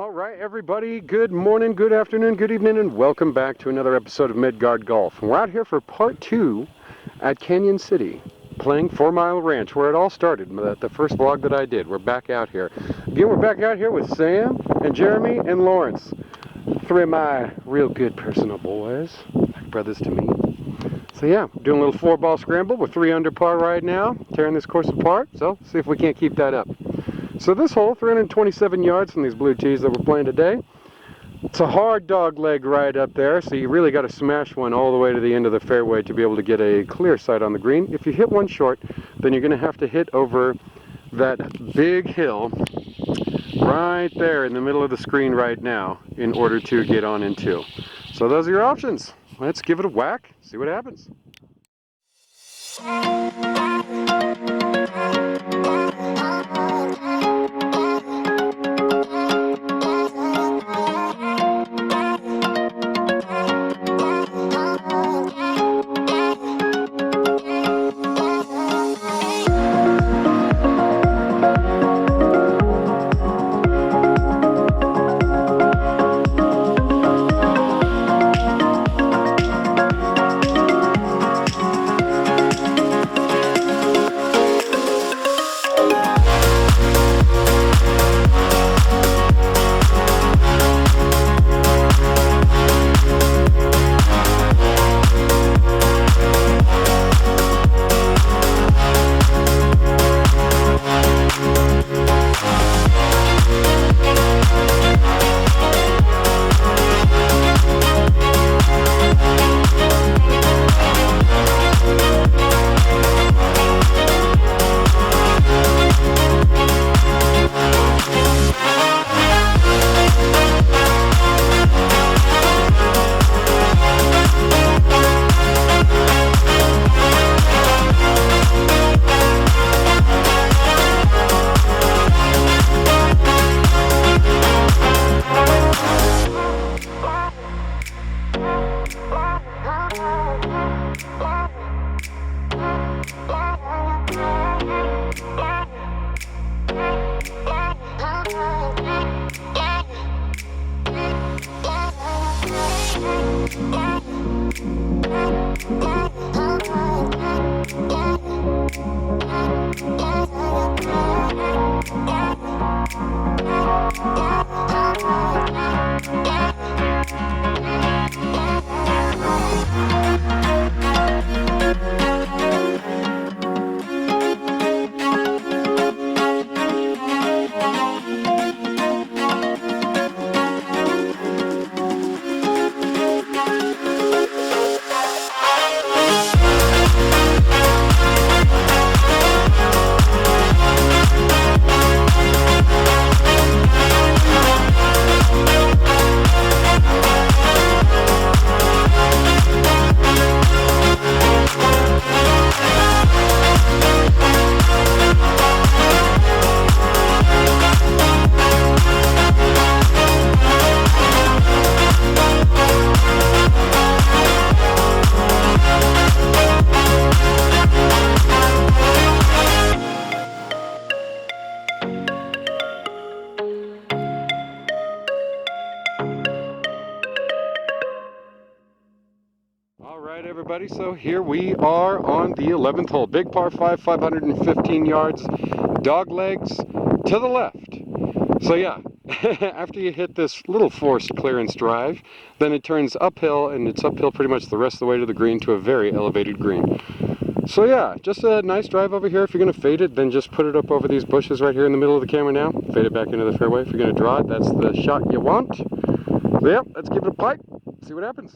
All right, everybody, good morning, good afternoon, good evening, and welcome back to another episode of Midgard Golf. We're out here for part 2 at Canyon City, playing 4 Mile Ranch, where it all started, the first vlog that I did. We're back out here. Again, we're back out here with Sam and Jeremy and Lawrence. 3 of my real good personal boys, like brothers to me. So yeah, doing a little 4-ball scramble. We're 3 under par right now, tearing this course apart, so see if we can't keep that up. So this hole, 327 yards from these blue tees that we're playing today. It's a hard dog leg right up there, so you really got to smash one all the way to the end of the fairway to be able to get a clear sight on the green. If you hit one short, then you're going to have to hit over that big hill right there in the middle of the screen right now in order to get on in 2. So those are your options. Let's give it a whack, see what happens. Everybody, so here we are on the 11th hole. Big par 5, 515 yards, dog legs to the left. So yeah, after you hit this little forced clearance drive, then it turns uphill, and it's uphill pretty much the rest of the way to the green to a very elevated green. So yeah, just a nice drive over here. If you're going to fade it, then just put it up over these bushes right here in the middle of the camera now. Fade it back into the fairway. If you're going to draw it, that's the shot you want. So yeah, let's give it a pipe, see what happens.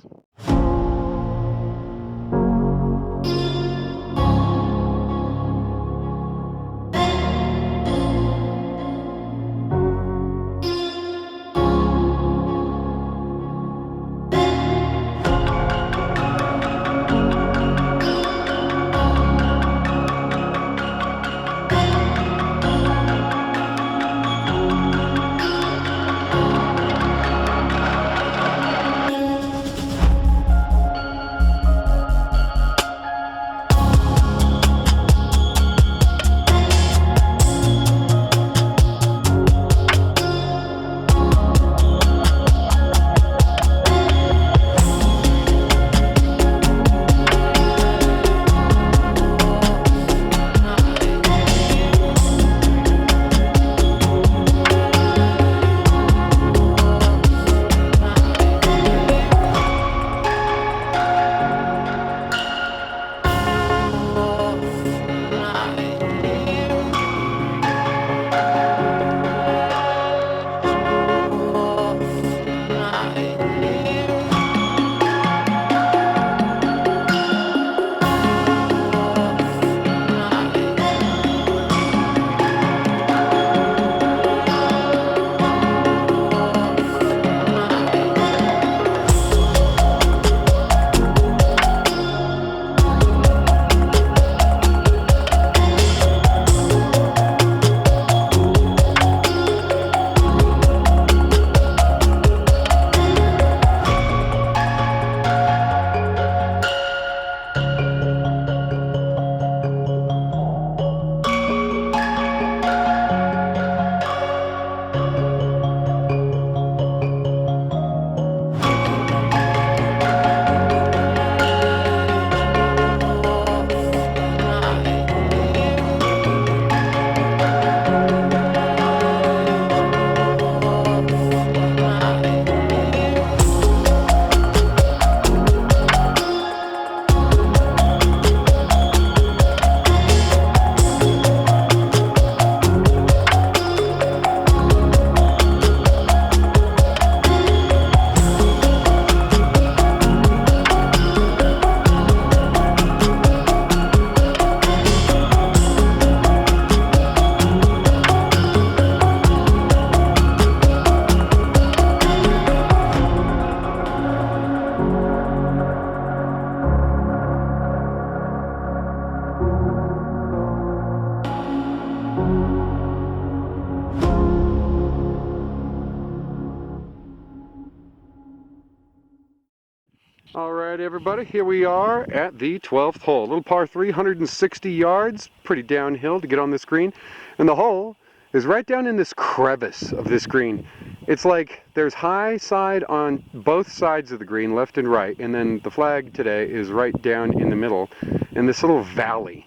All right, everybody, here we are at the 12th hole. Little par 3, 160 yards, pretty downhill to get on this green. And the hole is right down in this crevice of this green. It's like there's high side on both sides of the green, left and right, and then the flag today is right down in the middle, and this little valley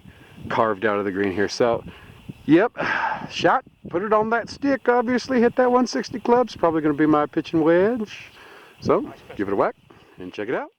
carved out of the green here. So, yep, shot, put it on that stick, obviously, hit that 160 club. It's probably going to be my pitching wedge. So, give it a whack and check it out.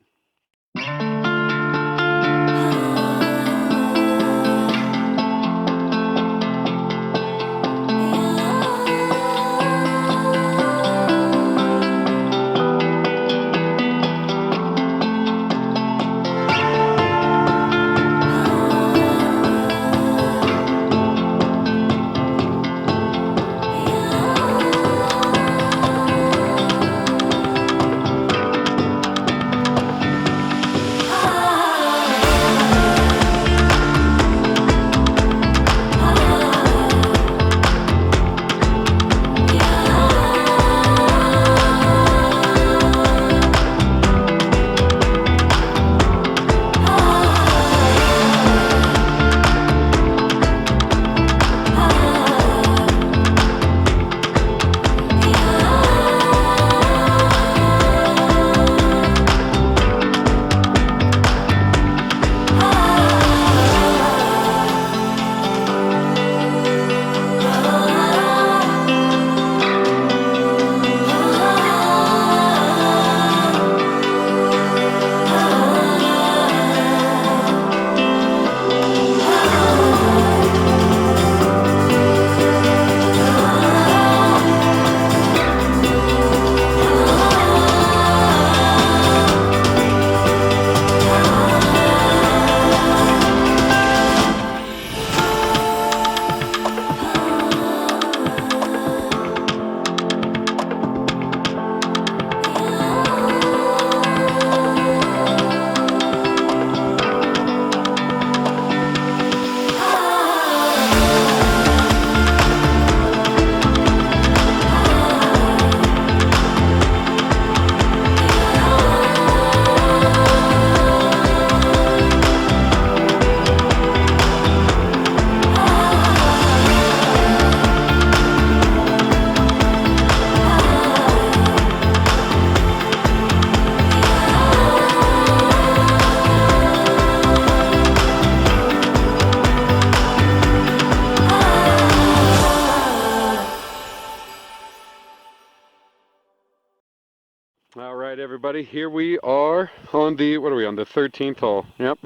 All right, everybody, here we are on the, what are we on, the 13th hole. Yep.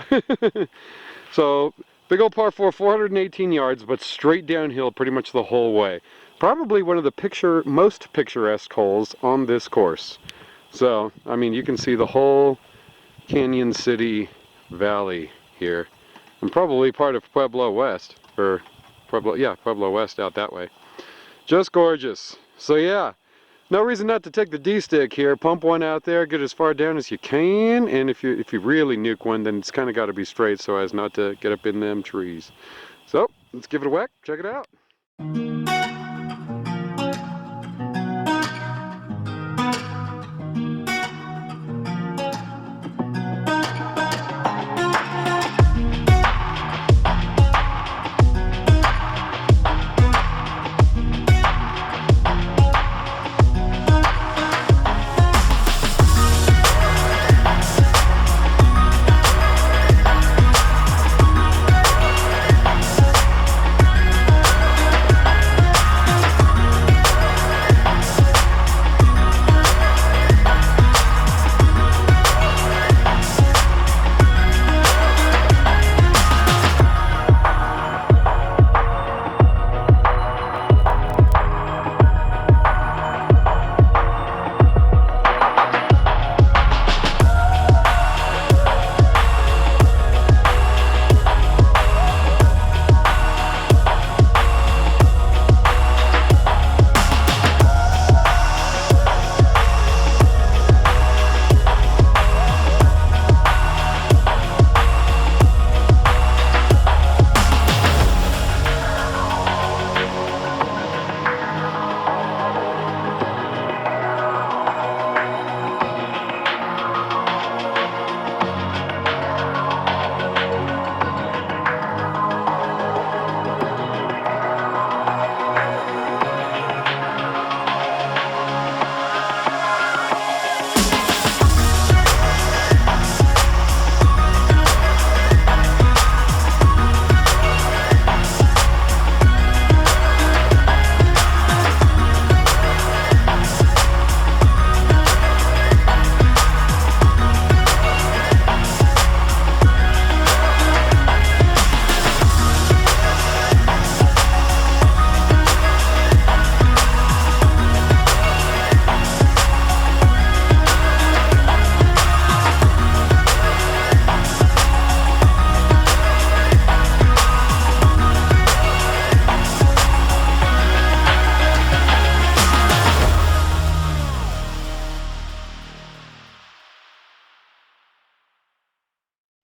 So, big old par 4, 418 yards, but straight downhill pretty much the whole way. Probably one of the most picturesque holes on this course. So, I mean, you can see the whole Canyon City Valley here. And probably part of Pueblo West, or Pueblo West out that way. Just gorgeous. So yeah. No reason not to take the D-stick here, pump one out there, get as far down as you can, and if you really nuke one, then it's kind of got to be straight so as not to get up in them trees. So, let's give it a whack, check it out.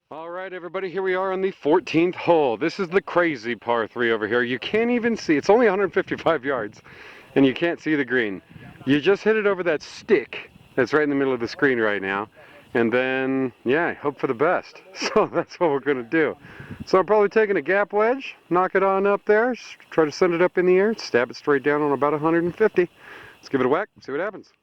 All right, everybody, here we are on the 14th hole. This is the crazy par 3 over here. You can't even see, it's only 155 yards, and you can't see the green. You just hit it over that stick that's right in the middle of the screen right now, and then, yeah, hope for the best. So that's what we're going to do. So I'm probably taking a gap wedge, knock it on up there, try to send it up in the air, stab it straight down on about 150. Let's give it a whack, see what happens.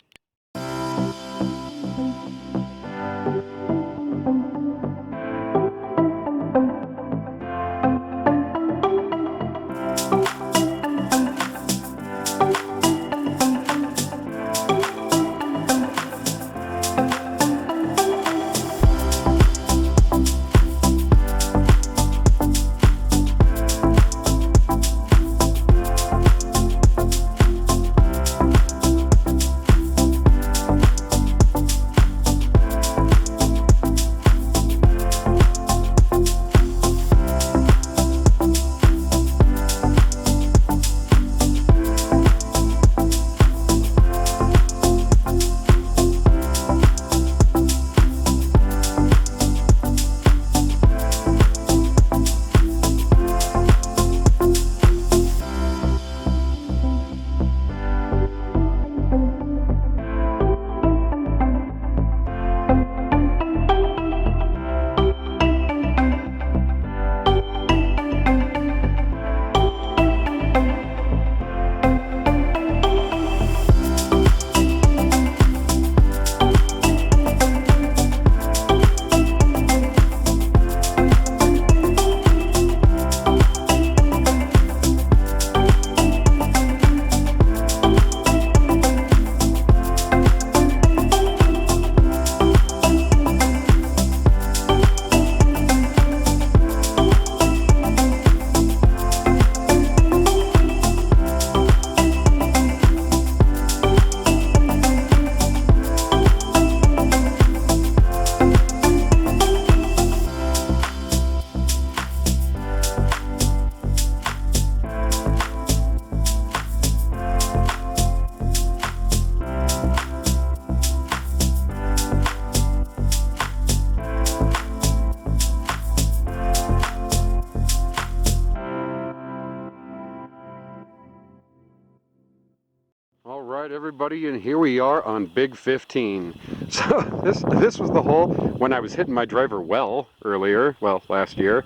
All right, everybody, and here we are on Big 15. So this was the hole when I was hitting my driver well earlier, well, last year.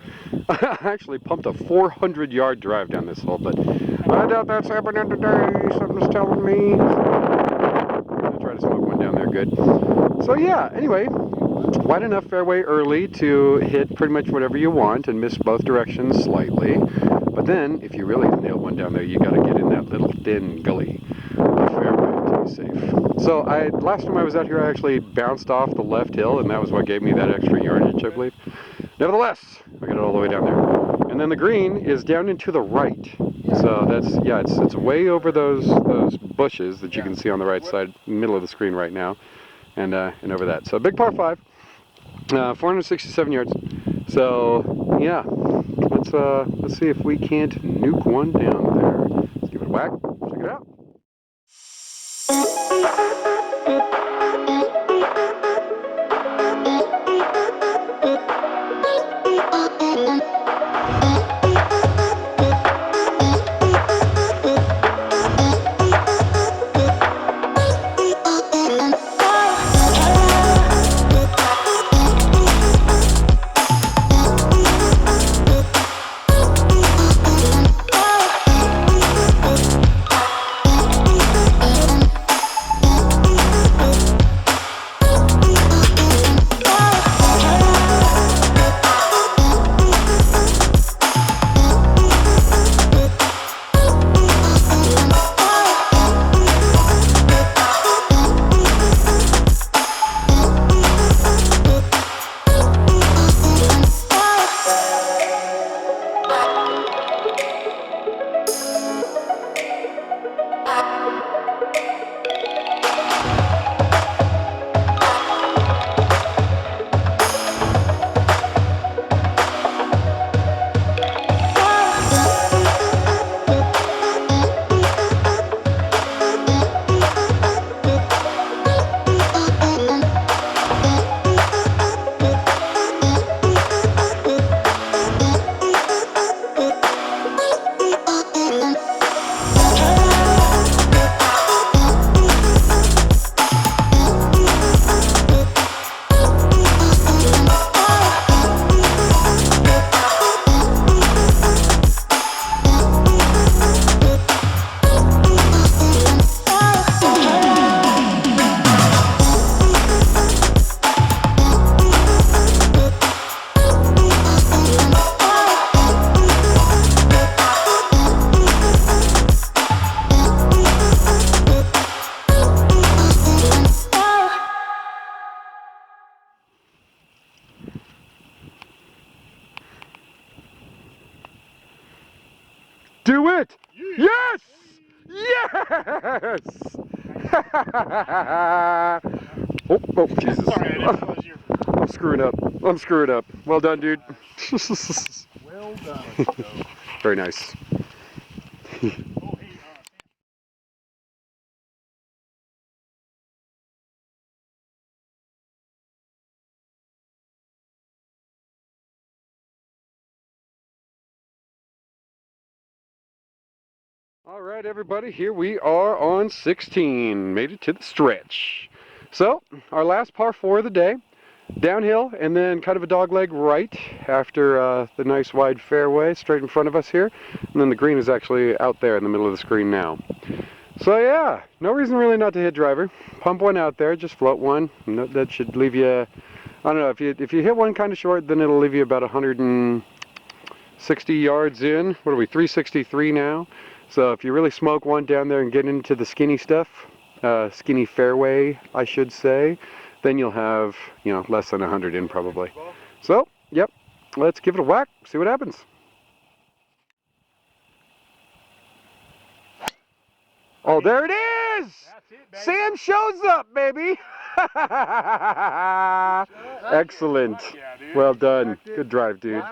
I actually pumped a 400-yard drive down this hole, but I doubt that's happening today. Something's telling me. I'm gonna try to smoke one down there, good. So yeah, anyway, wide enough fairway early to hit pretty much whatever you want and miss both directions slightly. But then, if you really nail one down there, you got to get in that little thin gully fairway to be safe. So last time I was out here, I actually bounced off the left hill, and that was what gave me that extra yardage, I believe. Nevertheless, I got it all the way down there. And then the green is down and to the right. So that's, yeah, it's way over those bushes that you can see on the right side, middle of the screen right now, and over that. So big par 5, 467 yards. So yeah, let's see if we can't nuke one down there. Let's give it a whack. Check it out. do it! Yes! Yes! Oh, Jesus. Sorry, I didn't realize you were... I'm screwing up. I'm screwing up. Well done, dude. Well done. Very nice. All right, everybody, here we are on 16. Made it to the stretch. So, our last par 4 of the day. Downhill and then kind of a dogleg right after the nice wide fairway straight in front of us here. And then the green is actually out there in the middle of the screen now. So yeah, no reason really not to hit driver. Pump one out there, just float one. That should leave you, I don't know, if you hit one kind of short, then it'll leave you about 160 yards in. What are we, 363 now? So if you really smoke one down there and get into the skinny stuff, skinny fairway, I should say, then you'll have, you know, less than 100 in probably. So, yep, let's give it a whack, see what happens. Oh, there it is! That's it, baby. Sam shows up, baby! Excellent. Yeah, dude. Well done. Good drive, dude.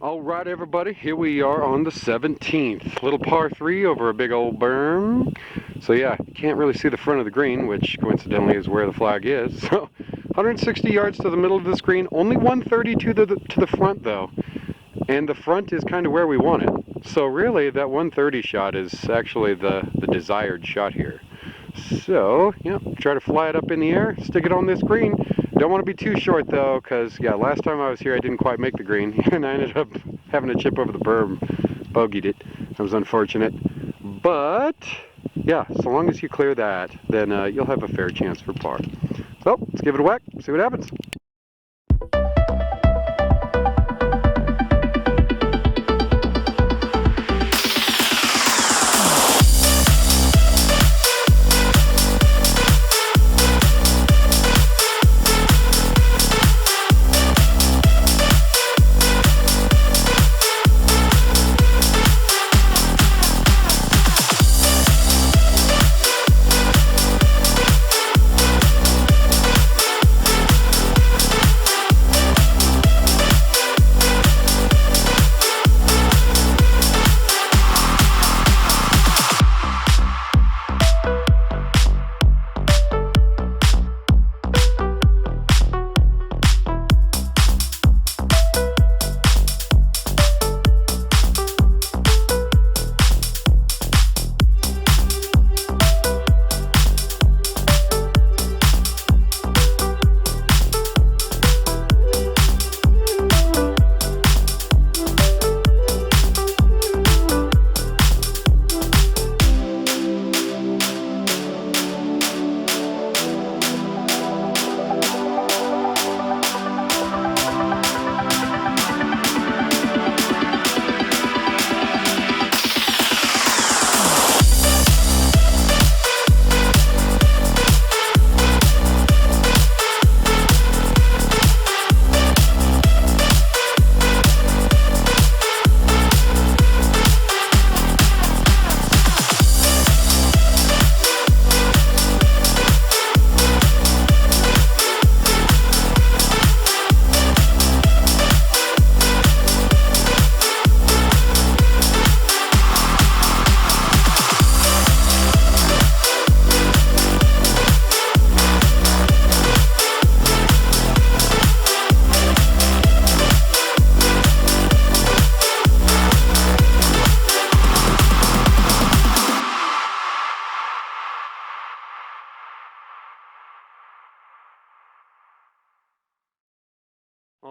All right, everybody, here we are on the 17th. Little par 3 over a big old berm. So yeah, you can't really see the front of the green, which coincidentally is where the flag is. So 160 yards to the middle of the screen, only 130 to the front though. And the front is kind of where we want it. So really, that 130 shot is actually the desired shot here. So, yeah, try to fly it up in the air, stick it on this green. Don't want to be too short though, because yeah, last time I was here I didn't quite make the green, and I ended up having to chip over the berm, bogeyed it. That was unfortunate. But yeah, so long as you clear that, then you'll have a fair chance for par. So let's give it a whack, see what happens.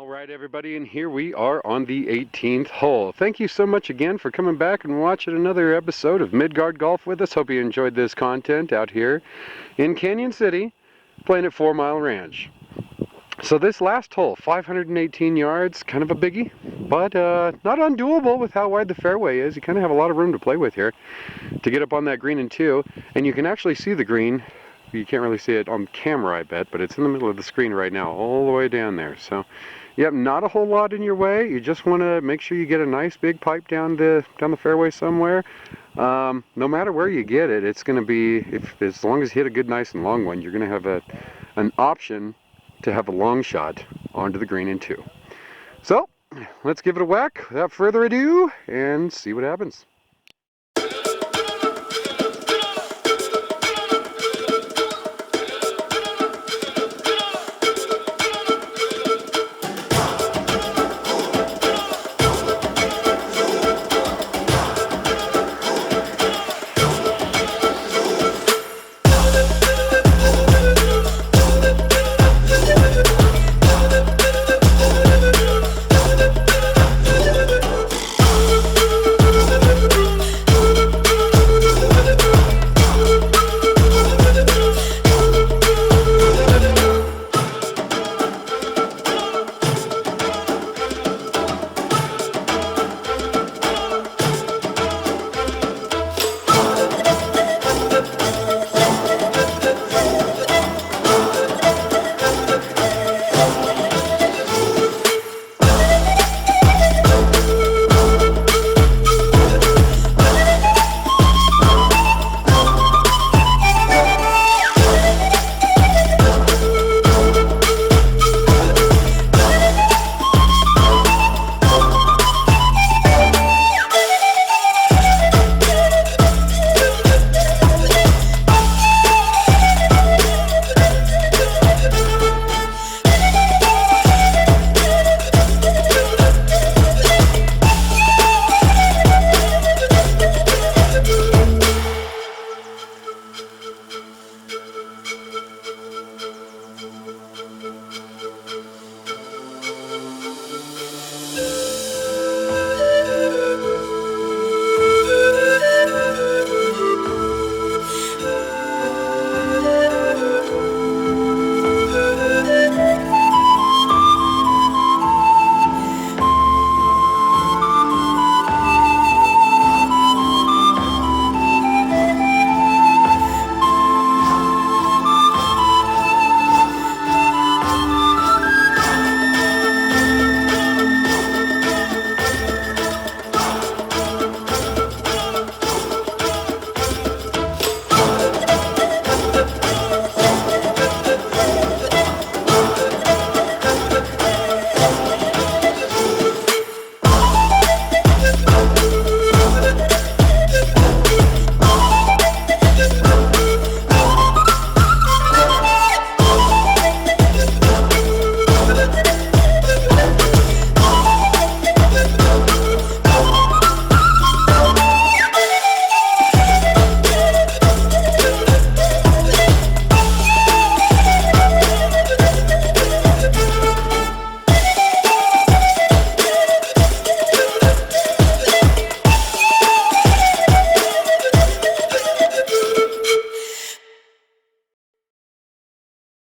All right, everybody, and here we are on the 18th hole. Thank you so much again for coming back and watching another episode of Midgard Golf with us. Hope you enjoyed this content out here in Canyon City, playing at 4 Mile Ranch. So this last hole, 518 yards, kind of a biggie, but not undoable with how wide the fairway is. You kind of have a lot of room to play with here to get up on that green in two, and you can actually see the green. You can't really see it on camera, I bet, but it's in the middle of the screen right now, all the way down there. So, yep, not a whole lot in your way. You just want to make sure you get a nice big pipe down the fairway somewhere. No matter where you get it, it's going to be, as long as you hit a good, nice and long one, you're going to have an option to have a long shot onto the green in two. So, let's give it a whack without further ado and see what happens.